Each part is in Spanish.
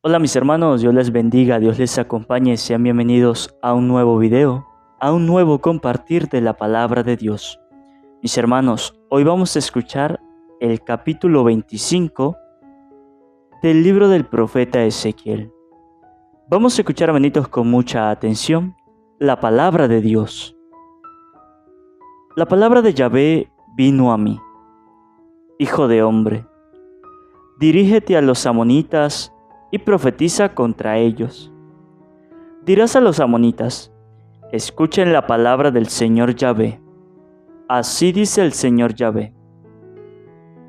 Hola mis hermanos, Dios les bendiga, Dios les acompañe, sean bienvenidos a un nuevo video, a un nuevo compartir de la palabra de Dios. Mis hermanos, hoy vamos a escuchar el capítulo 25 del libro del profeta Ezequiel. Vamos a escuchar, hermanitos, con mucha atención, la palabra de Dios. La palabra de Yahvé vino a mí. Hijo de hombre, dirígete a los amonitas y profetiza contra ellos. Dirás a los amonitas: escuchen la palabra del Señor Yahvé. Así dice el Señor Yahvé: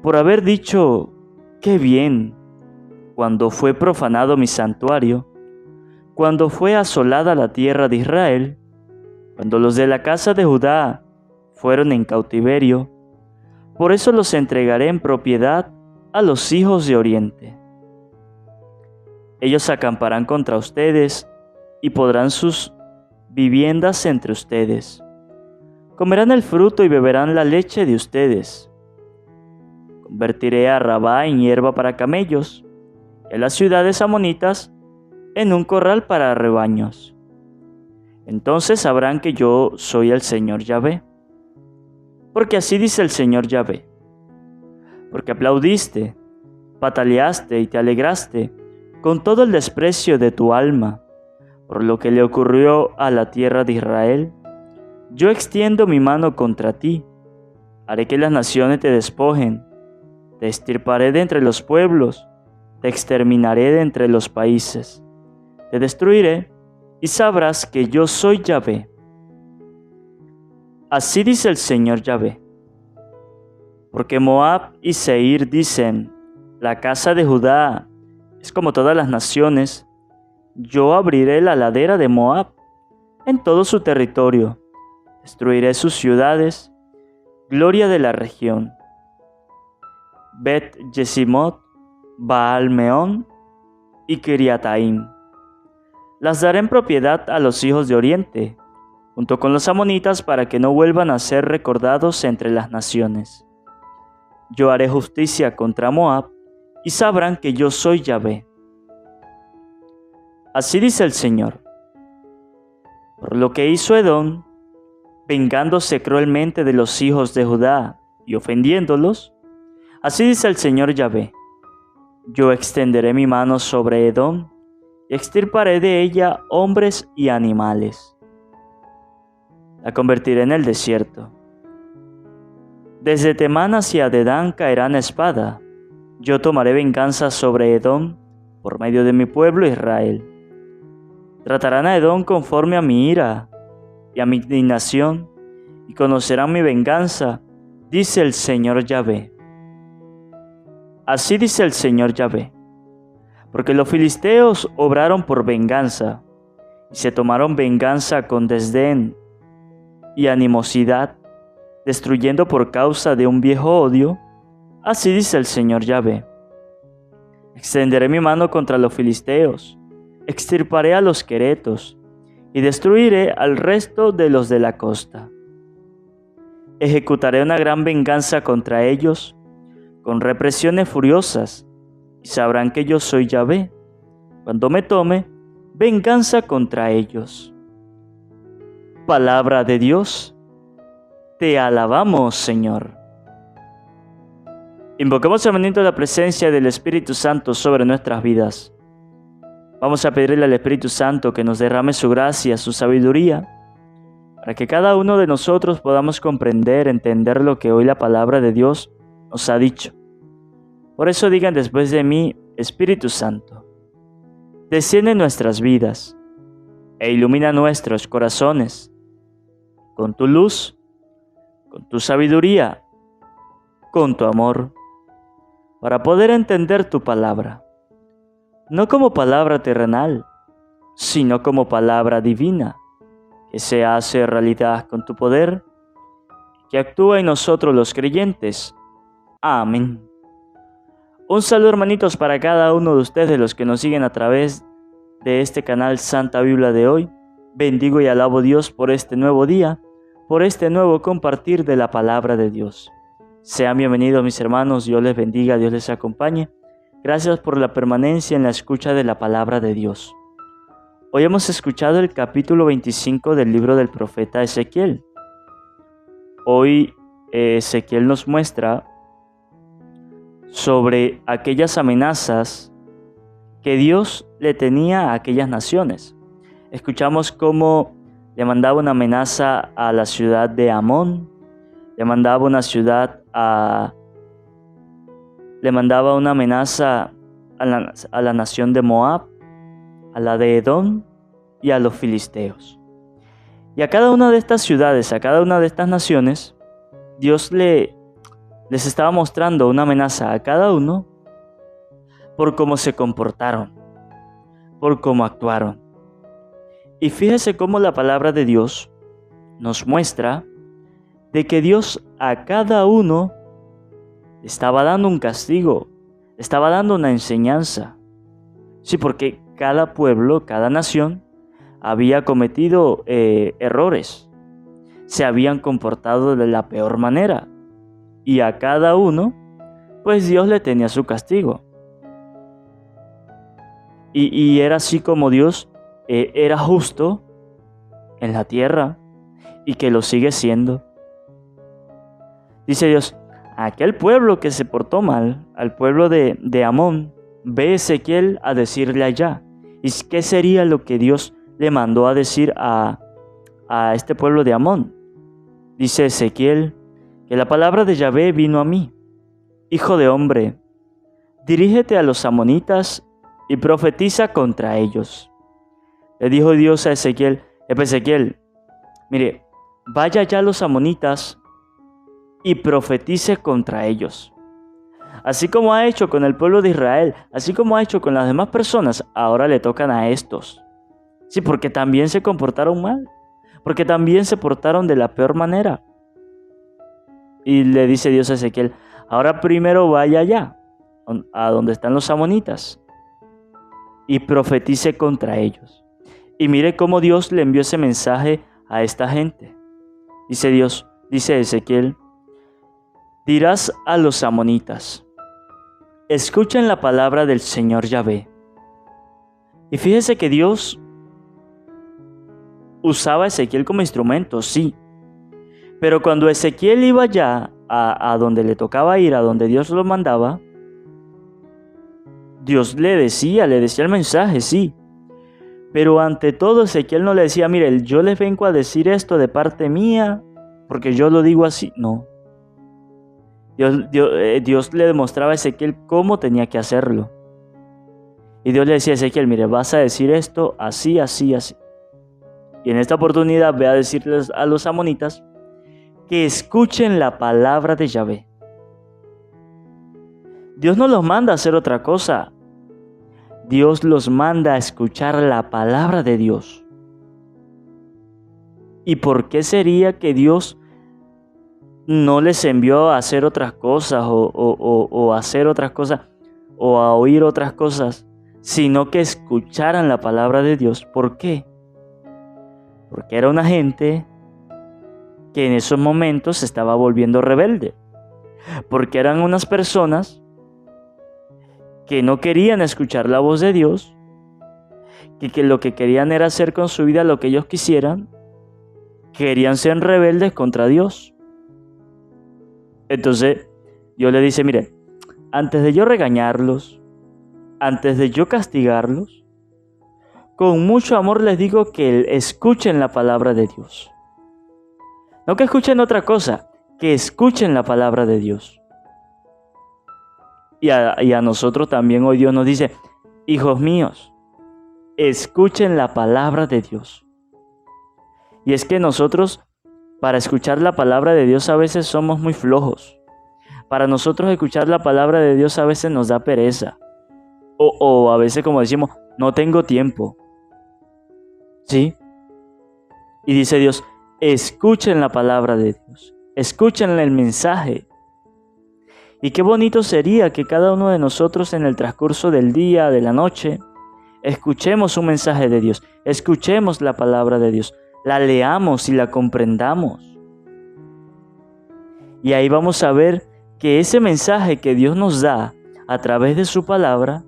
por haber dicho, qué bien, cuando fue profanado mi santuario, cuando fue asolada la tierra de Israel, cuando los de la casa de Judá fueron en cautiverio, por eso los entregaré en propiedad a los hijos de Oriente. Ellos acamparán contra ustedes y podrán sus viviendas entre ustedes. Comerán el fruto y beberán la leche de ustedes. Convertiré a Rabá en hierba para camellos y a las ciudades amonitas en un corral para rebaños. Entonces sabrán que yo soy el Señor Yahvé. Porque así dice el Señor Yahvé: porque aplaudiste, pataleaste y te alegraste con todo el desprecio de tu alma, por lo que le ocurrió a la tierra de Israel, yo extiendo mi mano contra ti, haré que las naciones te despojen, te extirparé de entre los pueblos, te exterminaré de entre los países, te destruiré y sabrás que yo soy Yahvé. Así dice el Señor Yahvé. Porque Moab y Seir dicen: la casa de Judá es como todas las naciones, yo abriré la ladera de Moab en todo su territorio, destruiré sus ciudades, gloria de la región. Bet Yesimot, Baal Meón y Kiriataim. Las daré en propiedad a los hijos de Oriente, junto con los amonitas, para que no vuelvan a ser recordados entre las naciones. Yo haré justicia contra Moab y sabrán que yo soy Yahvé. Así dice el Señor: por lo que hizo Edom, vengándose cruelmente de los hijos de Judá y ofendiéndolos, así dice el Señor Yahvé: yo extenderé mi mano sobre Edom y extirparé de ella hombres y animales. La convertiré en el desierto. Desde Temán hacia Dedán caerán espada. Yo tomaré venganza sobre Edom por medio de mi pueblo Israel. Tratarán a Edom conforme a mi ira y a mi indignación, y conocerán mi venganza, dice el Señor Yahvé. Así dice el Señor Yahvé: porque los filisteos obraron por venganza, y se tomaron venganza con desdén y animosidad, destruyendo por causa de un viejo odio. Así dice el Señor Yahvé: extenderé mi mano contra los filisteos, extirparé a los queretos y destruiré al resto de los de la costa. Ejecutaré una gran venganza contra ellos, con represiones furiosas, y sabrán que yo soy Yahvé, cuando me tome venganza contra ellos. Palabra de Dios. Te alabamos, Señor. Invoquemos el de la presencia del Espíritu Santo sobre nuestras vidas. Vamos a pedirle al Espíritu Santo que nos derrame su gracia, su sabiduría, para que cada uno de nosotros podamos comprender, entender lo que hoy la palabra de Dios nos ha dicho. Por eso digan después de mí: Espíritu Santo, desciende en nuestras vidas e ilumina nuestros corazones con tu luz, con tu sabiduría, con tu amor, para poder entender tu palabra, no como palabra terrenal, sino como palabra divina, que se hace realidad con tu poder, que actúa en nosotros los creyentes. Amén. Un saludo, hermanitos, para cada uno de ustedes, los que nos siguen a través de este canal Santa Biblia de hoy. Bendigo y alabo a Dios por este nuevo día, por este nuevo compartir de la palabra de Dios. Sean bienvenidos, mis hermanos, Dios les bendiga, Dios les acompañe. Gracias por la permanencia en la escucha de la palabra de Dios. Hoy hemos escuchado el capítulo 25 del libro del profeta Ezequiel. Hoy Ezequiel nos muestra sobre aquellas amenazas que Dios le tenía a aquellas naciones. Escuchamos cómo le mandaba una amenaza a la ciudad de Amón, le mandaba una amenaza a la nación de Moab, a la de Edom y a los filisteos. Y a cada una de estas ciudades, a cada una de estas naciones, Dios les estaba mostrando una amenaza a cada uno por cómo se comportaron, por cómo actuaron. Y fíjese cómo la palabra de Dios nos muestra de que Dios a cada uno estaba dando un castigo, estaba dando una enseñanza. Sí, porque cada pueblo, cada nación había cometido errores, se habían comportado de la peor manera. Y a cada uno, pues Dios le tenía su castigo. Y era así como Dios era justo en la tierra y que lo sigue siendo. Dice Dios, aquel pueblo que se portó mal, al pueblo de Amón, ve Ezequiel a decirle allá. ¿Y qué sería lo que Dios le mandó a decir a este pueblo de Amón? Dice Ezequiel, que la palabra de Yahvé vino a mí. Hijo de hombre, dirígete a los amonitas y profetiza contra ellos. Le dijo Dios a Ezequiel, mire, vaya ya a los amonitas y profetice contra ellos. Así como ha hecho con el pueblo de Israel, así como ha hecho con las demás personas, ahora le tocan a estos. Sí, porque también se comportaron mal, porque también se portaron de la peor manera. Y le dice Dios a Ezequiel, ahora primero vaya allá, a donde están los amonitas, y profetice contra ellos. Y mire cómo Dios le envió ese mensaje a esta gente. Dice Ezequiel, dirás a los amonitas, escuchen la palabra del Señor Yahvé. Y fíjese que Dios usaba a Ezequiel como instrumento, sí. Pero cuando Ezequiel iba ya a donde le tocaba ir, a donde Dios lo mandaba, Dios le decía el mensaje, sí. Pero ante todo Ezequiel no le decía, mire, yo les vengo a decir esto de parte mía, porque yo lo digo así. No. Dios le demostraba a Ezequiel cómo tenía que hacerlo. Y Dios le decía a Ezequiel, mire, vas a decir esto así, así, así. Y en esta oportunidad ve a decirles a los amonitas que escuchen la palabra de Yahvé. Dios no los manda a hacer otra cosa. Dios los manda a escuchar la palabra de Dios. ¿Y por qué sería que Dios no les envió a hacer otras cosas o a hacer otras cosas o a oír otras cosas, sino que escucharan la palabra de Dios? ¿Por qué? Porque era una gente que en esos momentos se estaba volviendo rebelde. Porque eran unas personas que no querían escuchar la voz de Dios, que lo que querían era hacer con su vida lo que ellos quisieran, querían ser rebeldes contra Dios. Entonces Dios le dice, mire, antes de yo regañarlos, antes de yo castigarlos, con mucho amor les digo que escuchen la palabra de Dios. No que escuchen otra cosa, que escuchen la palabra de Dios. Y a nosotros también hoy Dios nos dice, hijos míos, escuchen la palabra de Dios. Y es que nosotros, para escuchar la palabra de Dios a veces somos muy flojos. Para nosotros escuchar la palabra de Dios a veces nos da pereza. O a veces, como decimos, no tengo tiempo. ¿Sí? Y dice Dios, escuchen la palabra de Dios. Escuchen el mensaje. Y qué bonito sería que cada uno de nosotros en el transcurso del día, de la noche, escuchemos un mensaje de Dios. Escuchemos la palabra de Dios. La leamos y la comprendamos. Y ahí vamos a ver que ese mensaje que Dios nos da a través de su palabra,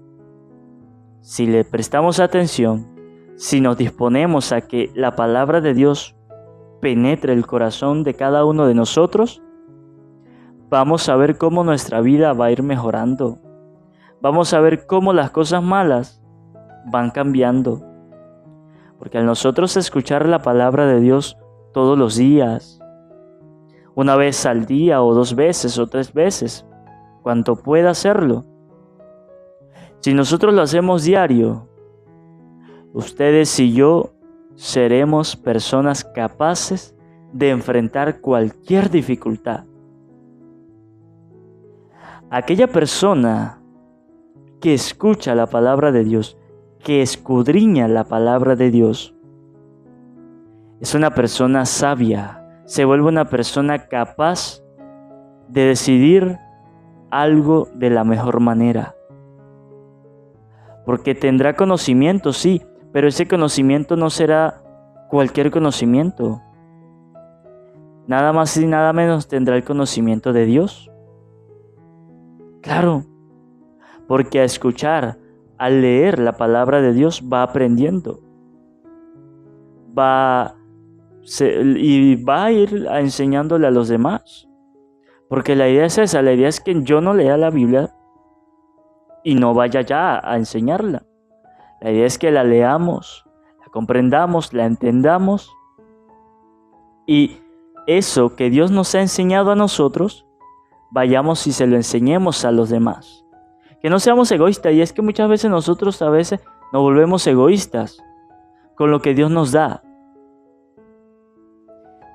si le prestamos atención, si nos disponemos a que la palabra de Dios penetre el corazón de cada uno de nosotros, vamos a ver cómo nuestra vida va a ir mejorando. Vamos a ver cómo las cosas malas van cambiando. Porque al nosotros escuchar la palabra de Dios todos los días, una vez al día o 2 veces o 3 veces, cuanto pueda hacerlo, si nosotros lo hacemos diario, ustedes y yo seremos personas capaces de enfrentar cualquier dificultad. Aquella persona que escucha la palabra de Dios, que escudriña la palabra de Dios, es una persona sabia, se vuelve una persona capaz de decidir algo de la mejor manera. Porque tendrá conocimiento, sí, pero ese conocimiento no será cualquier conocimiento. Nada más y nada menos tendrá el conocimiento de Dios. Claro, porque a escuchar, al leer la palabra de Dios va aprendiendo. Va a ir enseñándole a los demás. Porque la idea es esa, la idea es que yo no lea la Biblia y no vaya ya a enseñarla. La idea es que la leamos, la comprendamos, la entendamos. Y eso que Dios nos ha enseñado a nosotros, vayamos y se lo enseñemos a los demás. Que no seamos egoístas, y es que muchas veces nosotros nos volvemos egoístas con lo que Dios nos da.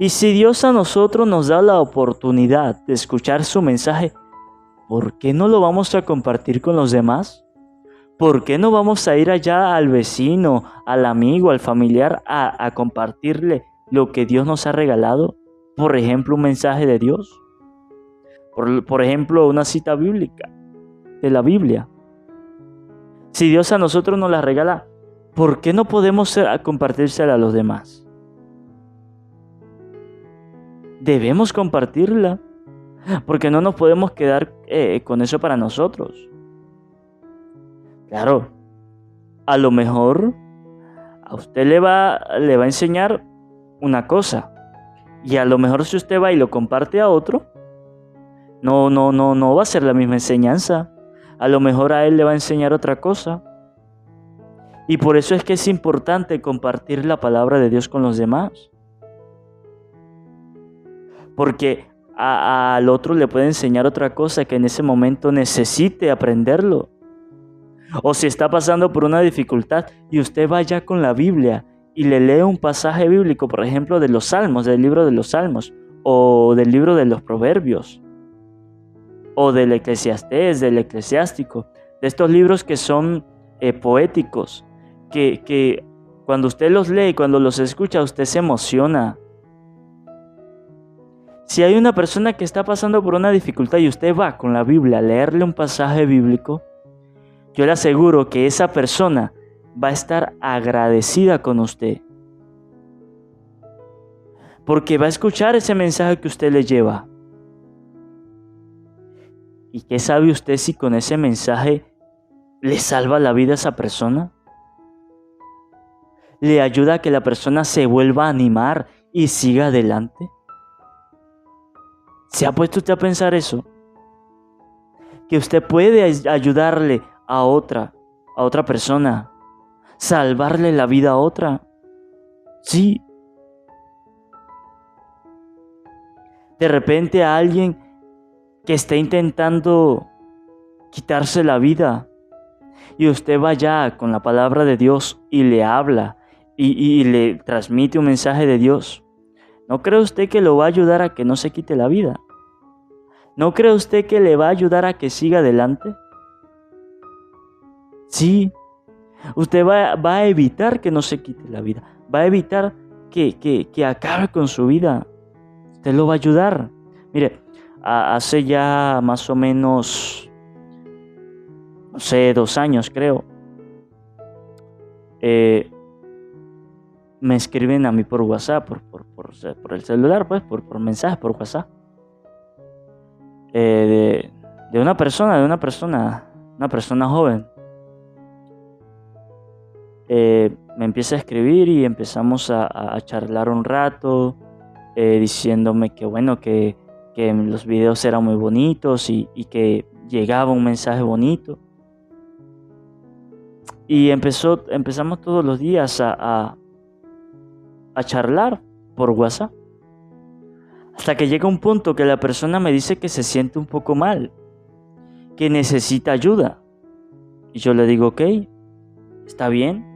Y si Dios a nosotros nos da la oportunidad de escuchar su mensaje, ¿por qué no lo vamos a compartir con los demás? ¿Por qué no vamos a ir allá al vecino, al amigo, al familiar a compartirle lo que Dios nos ha regalado? Por ejemplo, un mensaje de Dios. Por ejemplo, una cita bíblica de la Biblia. Si Dios a nosotros nos la regala, ¿por qué no podemos compartírsela a los demás? Debemos compartirla, porque no nos podemos quedar con eso para nosotros. Claro, a lo mejor a usted le va a enseñar una cosa, y a lo mejor si usted va y lo comparte a otro, no va a ser la misma enseñanza. A lo mejor a él le va a enseñar otra cosa. Y por eso es que es importante compartir la palabra de Dios con los demás. Porque al otro le puede enseñar otra cosa que en ese momento necesite aprenderlo. O si está pasando por una dificultad y usted vaya con la Biblia y le lee un pasaje bíblico, por ejemplo, de los Salmos, del libro de los Salmos, o del libro de los Proverbios, o del Eclesiastés, del Eclesiástico, de estos libros que son poéticos, que cuando usted los lee, cuando los escucha, usted se emociona. Si hay una persona que está pasando por una dificultad y usted va con la Biblia a leerle un pasaje bíblico, yo le aseguro que esa persona va a estar agradecida con usted. Porque va a escuchar ese mensaje que usted le lleva. ¿Y qué sabe usted si con ese mensaje le salva la vida a esa persona? ¿Le ayuda a que la persona se vuelva a animar y siga adelante? ¿Se ha puesto usted a pensar eso? Que usted puede ayudarle a otra persona, salvarle la vida a otra. Sí. De repente a alguien que está intentando quitarse la vida y usted va allá con la palabra de Dios y le habla y le transmite un mensaje de Dios, ¿no cree usted que lo va a ayudar a que no se quite la vida? ¿No cree usted que le va a ayudar a que siga adelante? Sí, usted va a evitar que no se quite la vida, va a evitar que acabe con su vida. Usted lo va a ayudar. Mire, hace ya más o menos, no sé, 2 años creo, me escriben a mí por WhatsApp, por el celular, pues, por mensajes, por WhatsApp. De una persona una persona joven, me empieza a escribir y empezamos a charlar un rato, diciéndome que bueno, que los videos eran muy bonitos y que llegaba un mensaje bonito. Y empezamos todos los días a charlar por WhatsApp. Hasta que llega un punto que la persona me dice que se siente un poco mal, que necesita ayuda. Y yo le digo, ok, está bien,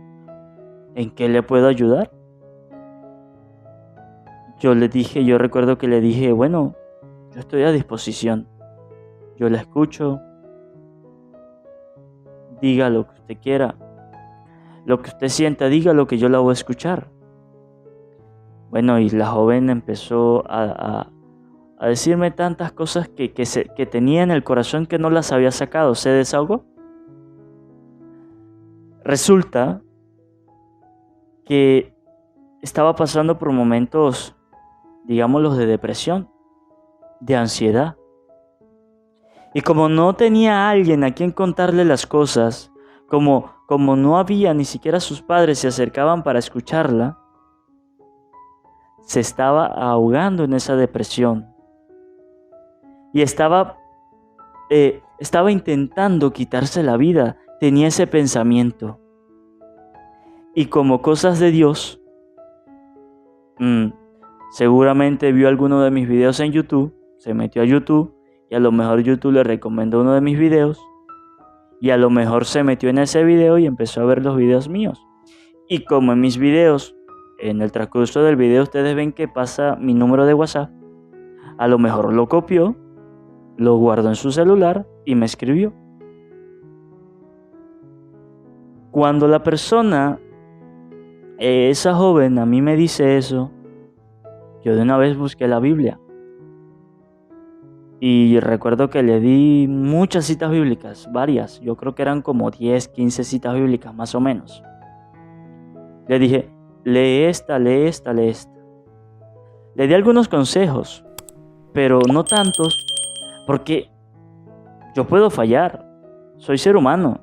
¿en qué le puedo ayudar? Yo recuerdo que le dije, bueno, yo estoy a disposición, yo la escucho, diga lo que usted quiera, lo que usted sienta, diga lo que yo la voy a escuchar. Bueno, y la joven empezó a decirme tantas cosas que tenía en el corazón que no las había sacado. ¿Se desahogó? Resulta que estaba pasando por momentos, digámoslos, de depresión, de ansiedad. Y como no tenía a alguien a quien contarle las cosas, como no había, ni siquiera sus padres se acercaban para escucharla, se estaba ahogando en esa depresión. Y estaba intentando quitarse la vida, tenía ese pensamiento. Y como cosas de Dios, seguramente vio alguno de mis videos en YouTube, se metió a YouTube y a lo mejor YouTube le recomendó uno de mis videos y a lo mejor se metió en ese video y empezó a ver los videos míos. Y como en mis videos, en el transcurso del video ustedes ven que pasa mi número de WhatsApp, a lo mejor lo copió, lo guardó en su celular y me escribió. Cuando la persona, esa joven, a mí me dice eso, yo de una vez busqué la Biblia. Y recuerdo que le di muchas citas bíblicas, varias. Yo creo que eran como 10, 15 citas bíblicas más o menos. Le dije, lee esta, lee esta, lee esta. Le di algunos consejos, pero no tantos, porque yo puedo fallar. Soy ser humano,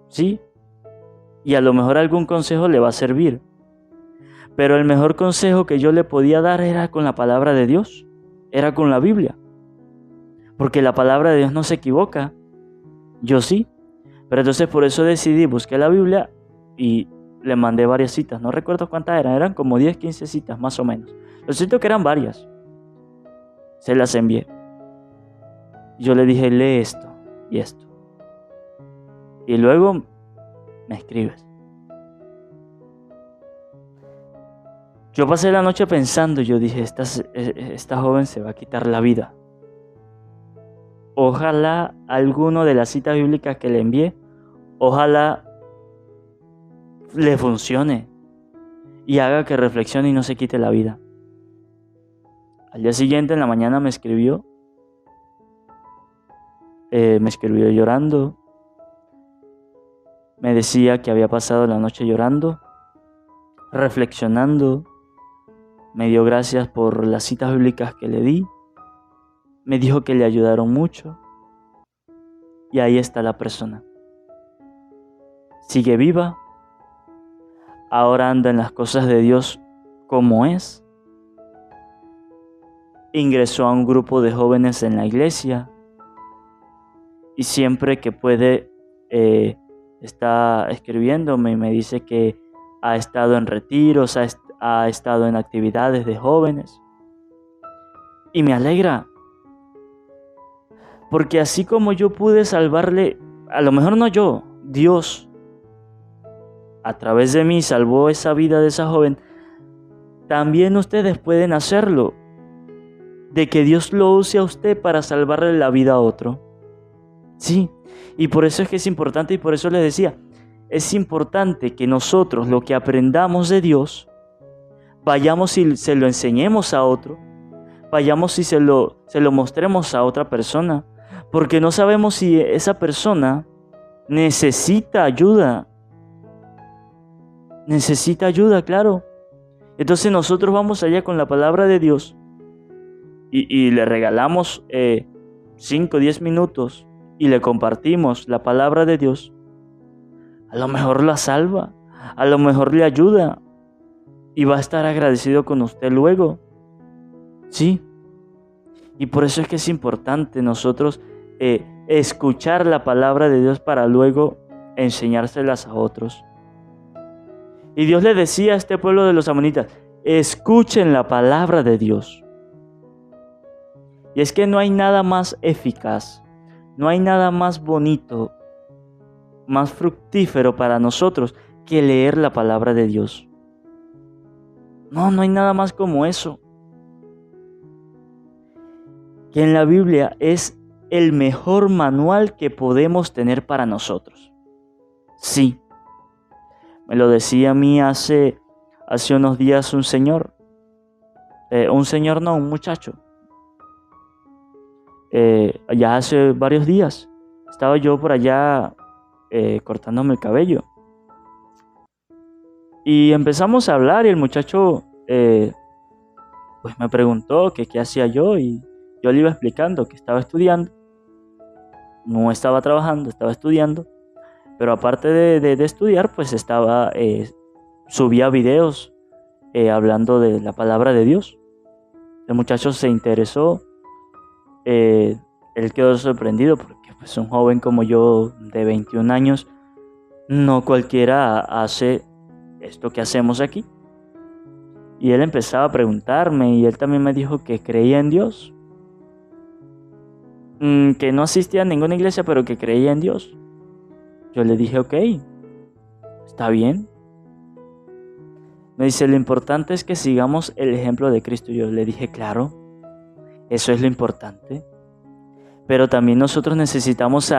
¿sí? Y a lo mejor algún consejo le va a servir. Pero el mejor consejo que yo le podía dar era con la palabra de Dios, era con la Biblia. Porque la palabra de Dios no se equivoca, yo sí. Pero entonces por eso decidí, busqué la Biblia y le mandé varias citas. No recuerdo cuántas eran como 10, 15 citas más o menos. Lo cierto que eran varias. Se las envié. Yo le dije, lee esto y esto. Y luego me escribes. Yo pasé la noche pensando, yo dije, esta joven se va a quitar la vida. Ojalá alguno de las citas bíblicas que le envié, ojalá le funcione y haga que reflexione y no se quite la vida. Al día siguiente, en la mañana, me escribió llorando. Me decía que había pasado la noche llorando, reflexionando. Me dio gracias por las citas bíblicas que le di. Me dijo que le ayudaron mucho. Y ahí está la persona. Sigue viva. Ahora anda en las cosas de Dios como es. Ingresó a un grupo de jóvenes en la iglesia. Y siempre que puede está escribiéndome y me dice que ha estado en retiros, ha estado en actividades de jóvenes. Y me alegra. Porque así como yo pude salvarle, a lo mejor no yo, Dios, a través de mí salvó esa vida de esa joven, también ustedes pueden hacerlo. De que Dios lo use a usted para salvarle la vida a otro. Sí, y por eso es que es importante, y por eso les decía, es importante que nosotros lo que aprendamos de Dios, vayamos y se lo enseñemos a otro, vayamos y se lo mostremos a otra persona, porque no sabemos si esa persona necesita ayuda. Necesita ayuda, claro. Entonces nosotros vamos allá con la palabra de Dios y le regalamos 5 o 10 minutos y le compartimos la palabra de Dios, a lo mejor la salva, a lo mejor le ayuda y va a estar agradecido con usted luego. Sí. Y por eso es que es importante nosotros escuchar la palabra de Dios para luego enseñárselas a otros. Y Dios le decía a este pueblo de los amonitas, escuchen la palabra de Dios. Y es que no hay nada más eficaz, no hay nada más bonito, más fructífero para nosotros que leer la palabra de Dios. No hay nada más como eso. Que en la Biblia es el mejor manual que podemos tener para nosotros. Sí, me lo decía a mí hace unos días un señor. Un muchacho. Ya hace varios días estaba yo por allá cortándome el cabello. Y empezamos a hablar y el muchacho pues me preguntó que qué hacía yo y yo le iba explicando que estaba estudiando. No estaba trabajando, estaba estudiando. Pero aparte de estudiar, pues subía videos hablando de la palabra de Dios. El muchacho se interesó. Él quedó sorprendido porque pues un joven como yo de 21 años, no cualquiera hace esto que hacemos aquí. Y él empezaba a preguntarme y él también me dijo que creía en Dios. Que no asistía a ninguna iglesia, pero que creía en Dios. Yo le dije, ok, está bien. Me dice, lo importante es que sigamos el ejemplo de Cristo. Yo le dije, claro, eso es lo importante. Pero también nosotros necesitamos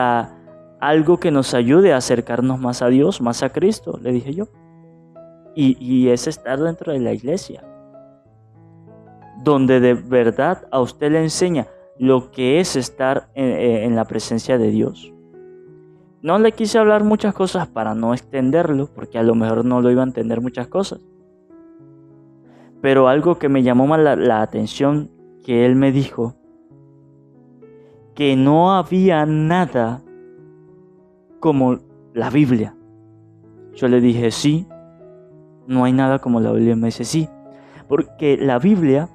algo que nos ayude a acercarnos más a Dios, más a Cristo, le dije yo. Y es estar dentro de la iglesia, donde de verdad a usted le enseña lo que es estar en la presencia de Dios. No le quise hablar muchas cosas para no extenderlo, porque a lo mejor no lo iba a entender muchas cosas. Pero algo que me llamó la atención, que él me dijo, que no había nada como la Biblia. Yo le dije, sí, no hay nada como la Biblia. Me dice, sí, porque la Biblia,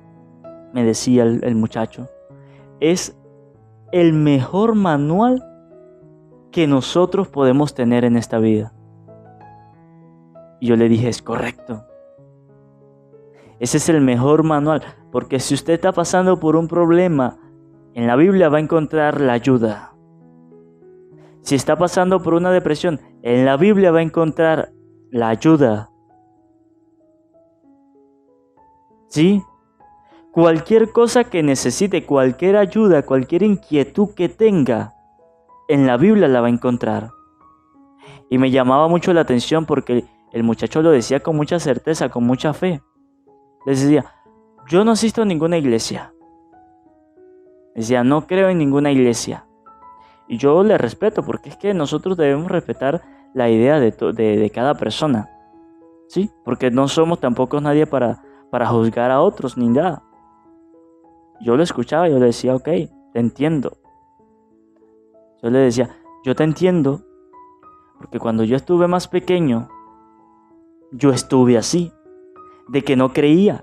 me decía el muchacho, es el mejor manual que nosotros podemos tener en esta vida. Y yo le dije, es correcto. Ese es el mejor manual, porque si usted está pasando por un problema, en la Biblia va a encontrar la ayuda. Si está pasando por una depresión, en la Biblia va a encontrar la ayuda. ¿Sí? Cualquier cosa que necesite, cualquier ayuda, cualquier inquietud que tenga, en la Biblia la va a encontrar. Y me llamaba mucho la atención porque el muchacho lo decía con mucha certeza, con mucha fe. Les decía, yo no asisto a ninguna iglesia. Decía, no creo en ninguna iglesia. Y yo le respeto, porque es que nosotros debemos respetar la idea de cada persona. ¿Sí? Porque no somos tampoco nadie para juzgar a otros ni nada. Yo lo escuchaba y yo le decía, ok, te entiendo. Yo le decía, yo te entiendo, porque cuando yo estuve más pequeño, yo estuve así, de que no creía.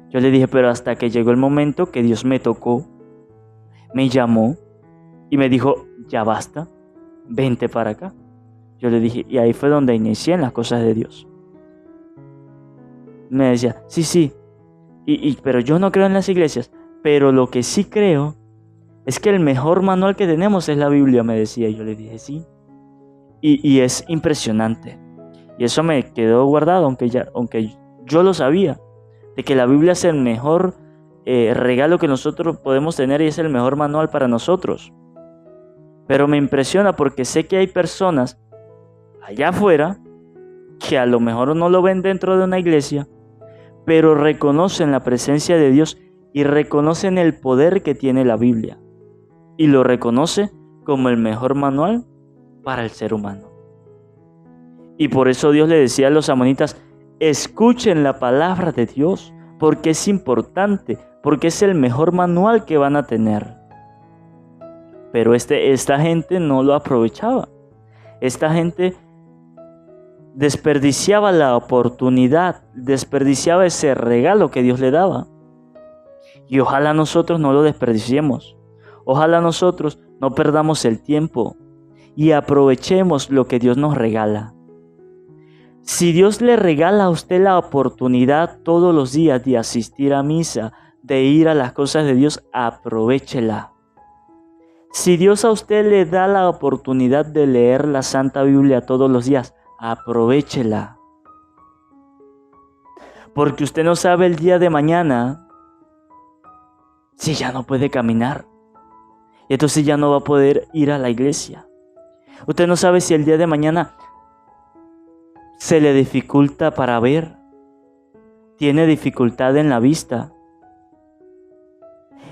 Yo le dije, pero hasta que llegó el momento que Dios me tocó, me llamó y me dijo, ya basta, vente para acá. Yo le dije, y ahí fue donde inicié en las cosas de Dios. Me decía, sí, pero yo no creo en las iglesias, pero lo que sí creo es que el mejor manual que tenemos es la Biblia, me decía. Y yo le dije, sí. Y es impresionante. Y eso me quedó guardado, aunque yo lo sabía, de que la Biblia es el mejor regalo que nosotros podemos tener y es el mejor manual para nosotros. Pero me impresiona porque sé que hay personas allá afuera que a lo mejor no lo ven dentro de una iglesia, pero reconocen la presencia de Dios y reconocen el poder que tiene la Biblia. Y lo reconoce como el mejor manual para el ser humano. Y por eso Dios le decía a los amonitas, escuchen la palabra de Dios, porque es importante, porque es el mejor manual que van a tener. Pero esta gente no lo aprovechaba. Esta gente desperdiciaba la oportunidad, desperdiciaba ese regalo que Dios le daba. Y ojalá nosotros no lo desperdiciemos. Ojalá nosotros no perdamos el tiempo y aprovechemos lo que Dios nos regala. Si Dios le regala a usted la oportunidad todos los días de asistir a misa, de ir a las cosas de Dios, aprovéchela. Si Dios a usted le da la oportunidad de leer la Santa Biblia todos los días, aprovéchela. Porque usted no sabe el día de mañana si ya no puede caminar. Y entonces ya no va a poder ir a la iglesia. Usted no sabe si el día de mañana se le dificulta para ver. Tiene dificultad en la vista.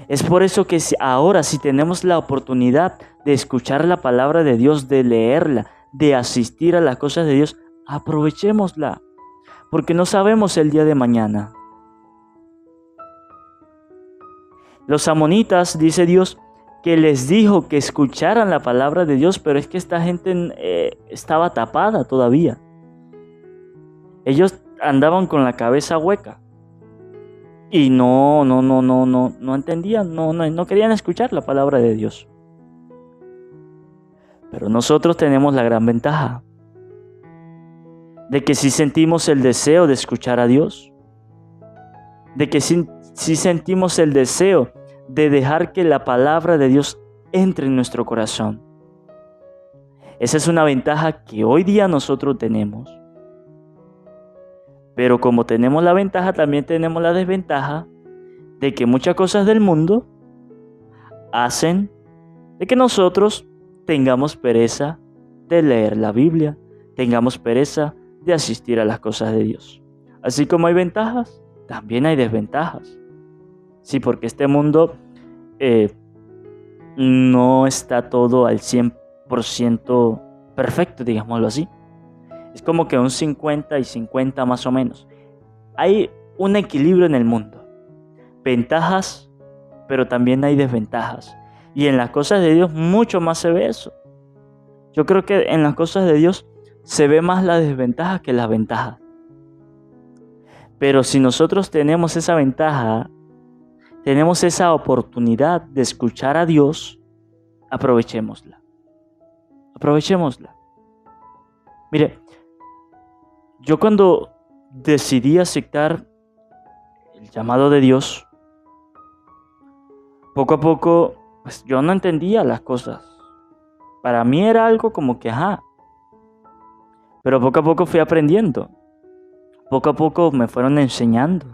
Es por eso que ahora, si tenemos la oportunidad de escuchar la palabra de Dios, de leerla, de asistir a las cosas de Dios, aprovechémosla, porque no sabemos el día de mañana. Los amonitas, dice Dios, que les dijo que escucharan la palabra de Dios, pero es que esta gente estaba tapada todavía. Ellos andaban con la cabeza hueca. Y no entendían, no querían escuchar la palabra de Dios. Pero nosotros tenemos la gran ventaja de que si sentimos el deseo de escuchar a Dios, de que si sentimos el deseo de dejar que la palabra de Dios entre en nuestro corazón. Esa es una ventaja que hoy día nosotros tenemos. Pero como tenemos la ventaja, también tenemos la desventaja de que muchas cosas del mundo hacen de que nosotros tengamos pereza de leer la Biblia, tengamos pereza de asistir a las cosas de Dios. Así como hay ventajas, también hay desventajas. Sí, porque este mundo no está todo al 100% perfecto, digámoslo así. Es como que un 50 y 50 más o menos. Hay un equilibrio en el mundo. Ventajas, pero también hay desventajas. Y en las cosas de Dios mucho más se ve eso. Yo creo que en las cosas de Dios se ve más la desventaja que la ventaja. Pero si nosotros tenemos esa ventaja, tenemos esa oportunidad de escuchar a Dios, aprovechémosla. Aprovechémosla. Mire, yo cuando decidí aceptar el llamado de Dios, poco a poco, pues yo no entendía las cosas. Para mí era algo como que, pero poco a poco fui aprendiendo. Poco a poco me fueron enseñando.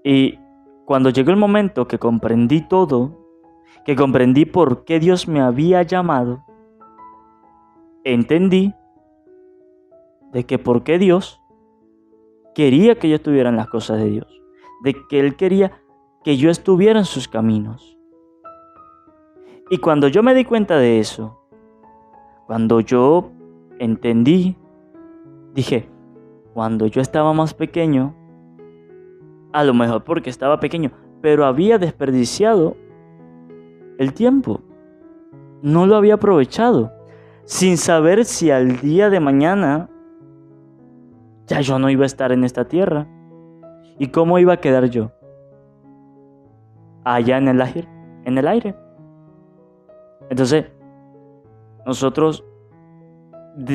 Y cuando llegó el momento que comprendí todo, que comprendí por qué Dios me había llamado, entendí de que por qué Dios quería que yo estuviera en las cosas de Dios, de que Él quería que yo estuviera en sus caminos. Y cuando yo me di cuenta de eso, cuando yo entendí, dije, cuando yo estaba más pequeño, a lo mejor porque estaba pequeño, pero había desperdiciado el tiempo, no lo había aprovechado, sin saber si al día de mañana ya yo no iba a estar en esta tierra. ¿Y cómo iba a quedar yo? Allá en el aire. Entonces, nosotros,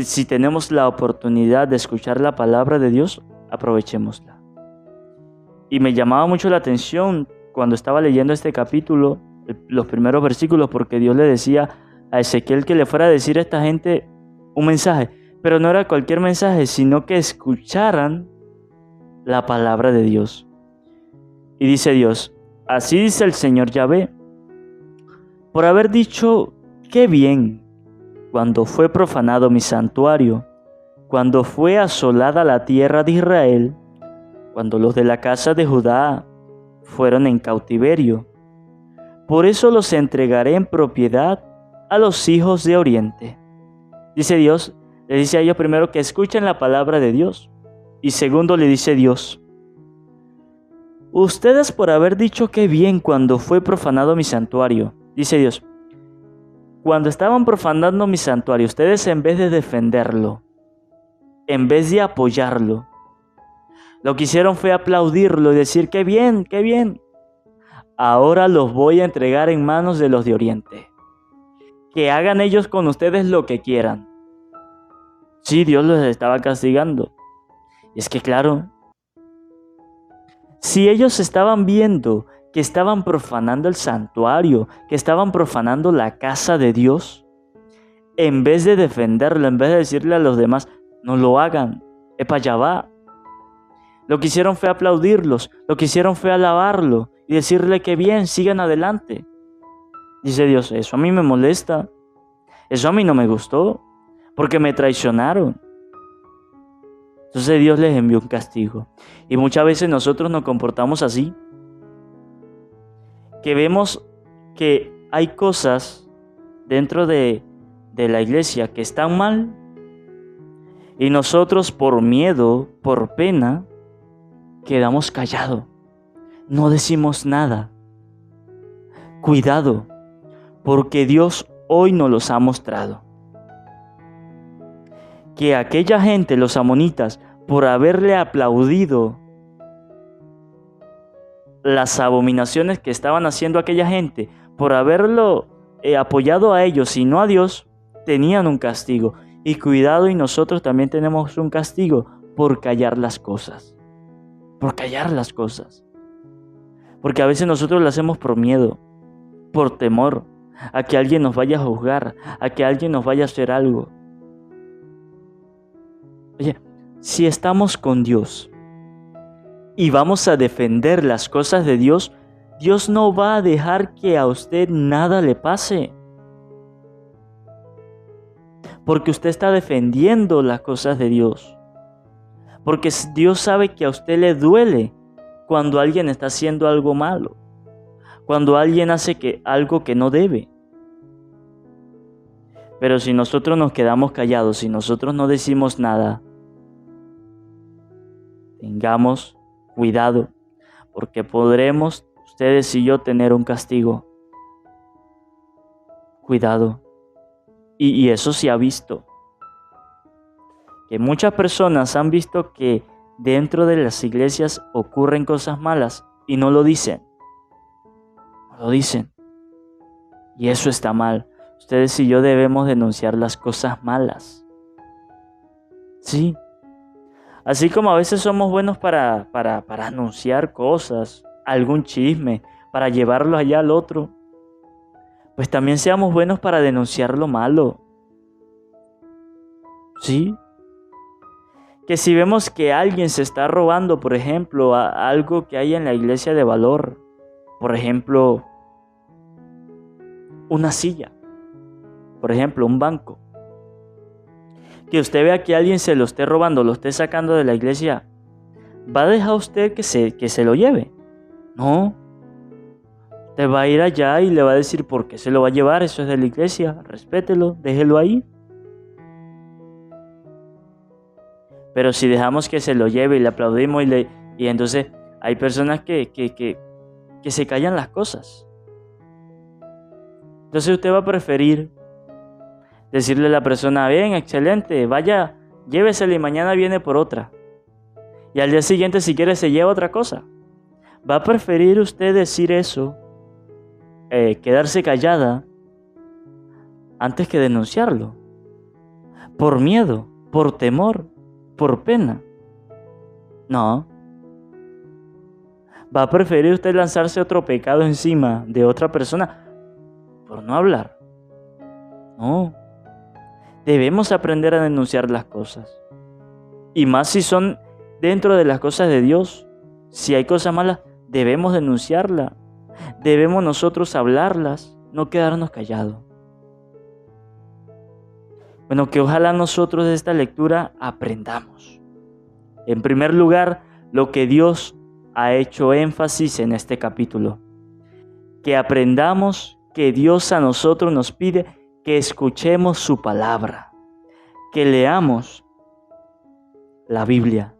si tenemos la oportunidad de escuchar la palabra de Dios, aprovechémosla. Y me llamaba mucho la atención cuando estaba leyendo este capítulo, los primeros versículos, porque Dios le decía a Ezequiel que le fuera a decir a esta gente un mensaje. Pero no era cualquier mensaje, sino que escucharan la palabra de Dios. Y dice Dios, así dice el Señor Yahvé, por haber dicho, qué bien, cuando fue profanado mi santuario, cuando fue asolada la tierra de Israel, cuando los de la casa de Judá fueron en cautiverio. Por eso los entregaré en propiedad a los hijos de Oriente. Dice Dios, le dice a ellos primero que escuchen la palabra de Dios. Y segundo le dice Dios, ustedes por haber dicho qué bien cuando fue profanado mi santuario, dice Dios, cuando estaban profanando mi santuario, ustedes en vez de defenderlo, en vez de apoyarlo, lo que hicieron fue aplaudirlo y decir qué bien, qué bien. Ahora los voy a entregar en manos de los de Oriente. Que hagan ellos con ustedes lo que quieran. Sí, Dios los estaba castigando. Y es que claro, si ellos estaban viendo que estaban profanando el santuario, que estaban profanando la casa de Dios, en vez de defenderlo, en vez de decirle a los demás, no lo hagan, epa, ya va. Lo que hicieron fue aplaudirlos, lo que hicieron fue alabarlo y decirle que bien, sigan adelante. Dice Dios, eso a mí me molesta, eso a mí no me gustó, porque me traicionaron. Entonces Dios les envió un castigo. Y muchas veces nosotros nos comportamos así, que vemos que hay cosas dentro de la iglesia que están mal, y nosotros por miedo, por pena, quedamos callados, no decimos nada. Cuidado, porque Dios hoy nos los ha mostrado. Que aquella gente, los amonitas, por haberle aplaudido las abominaciones que estaban haciendo aquella gente, por haberlo apoyado a ellos y no a Dios, tenían un castigo. Y cuidado, y nosotros también tenemos un castigo por callar las cosas. Por callar las cosas. Porque a veces nosotros lo hacemos por miedo, por temor, a que alguien nos vaya a juzgar, a que alguien nos vaya a hacer algo. Oye, si estamos con Dios y vamos a defender las cosas de Dios, Dios no va a dejar que a usted nada le pase. Porque usted está defendiendo las cosas de Dios. Porque Dios sabe que a usted le duele cuando alguien está haciendo algo malo, cuando alguien hace algo que no debe. Pero si nosotros nos quedamos callados, si nosotros no decimos nada, tengamos cuidado, porque podremos ustedes y yo tener un castigo. Cuidado. Y eso se ha visto. Que muchas personas han visto que dentro de las iglesias ocurren cosas malas y no lo dicen. No lo dicen. Y eso está mal. Ustedes y yo debemos denunciar las cosas malas. Sí. Así como a veces somos buenos para anunciar cosas, algún chisme, para llevarlo allá al otro, pues también seamos buenos para denunciar lo malo. Sí. Que si vemos que alguien se está robando, por ejemplo, algo que hay en la iglesia de valor, por ejemplo, una silla, por ejemplo, un banco, que usted vea que alguien se lo esté robando, lo esté sacando de la iglesia, ¿va a dejar usted que se lo lleve? No. Usted va a ir allá y le va a decir por qué se lo va a llevar, eso es de la iglesia, respételo, déjelo ahí. Pero si dejamos que se lo lleve y le aplaudimos y entonces hay personas que se callan las cosas. Entonces usted va a preferir decirle a la persona, bien, excelente, vaya, llévesela y mañana viene por otra. Y al día siguiente si quiere se lleva otra cosa. ¿Va a preferir usted decir eso, quedarse callada, antes que denunciarlo? Por miedo, por temor, por pena. No. ¿Va a preferir usted lanzarse otro pecado encima de otra persona por no hablar? No. Debemos aprender a denunciar las cosas. Y más si son dentro de las cosas de Dios. Si hay cosas malas, debemos denunciarlas. Debemos nosotros hablarlas, no quedarnos callados. Bueno, que ojalá nosotros de esta lectura aprendamos. En primer lugar, lo que Dios ha hecho énfasis en este capítulo. Que aprendamos que Dios a nosotros nos pide que escuchemos su palabra, que leamos la Biblia,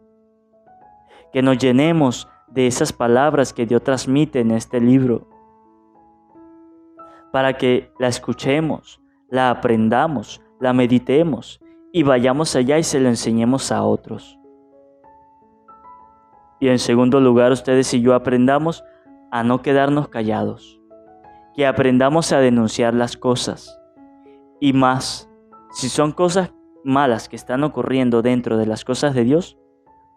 que nos llenemos de esas palabras que Dios transmite en este libro, para que la escuchemos, la aprendamos, la meditemos y vayamos allá y se lo enseñemos a otros. Y en segundo lugar, ustedes y yo aprendamos a no quedarnos callados, que aprendamos a denunciar las cosas. Y más, si son cosas malas que están ocurriendo dentro de las cosas de Dios,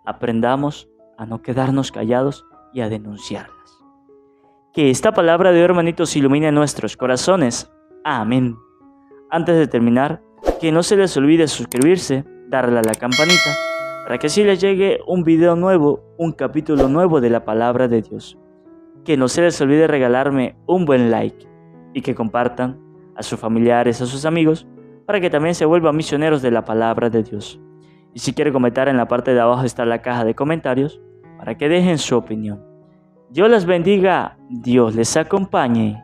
aprendamos a no quedarnos callados y a denunciarlas. Que esta palabra de hoy, hermanitos, ilumine nuestros corazones. Amén. Antes de terminar, que no se les olvide suscribirse, darle a la campanita, para que así les llegue un video nuevo, un capítulo nuevo de la palabra de Dios. Que no se les olvide regalarme un buen like y que compartan a sus familiares, a sus amigos, para que también se vuelvan misioneros de la palabra de Dios. Y si quiere comentar, en la parte de abajo está la caja de comentarios para que dejen su opinión. Dios les bendiga, Dios les acompañe.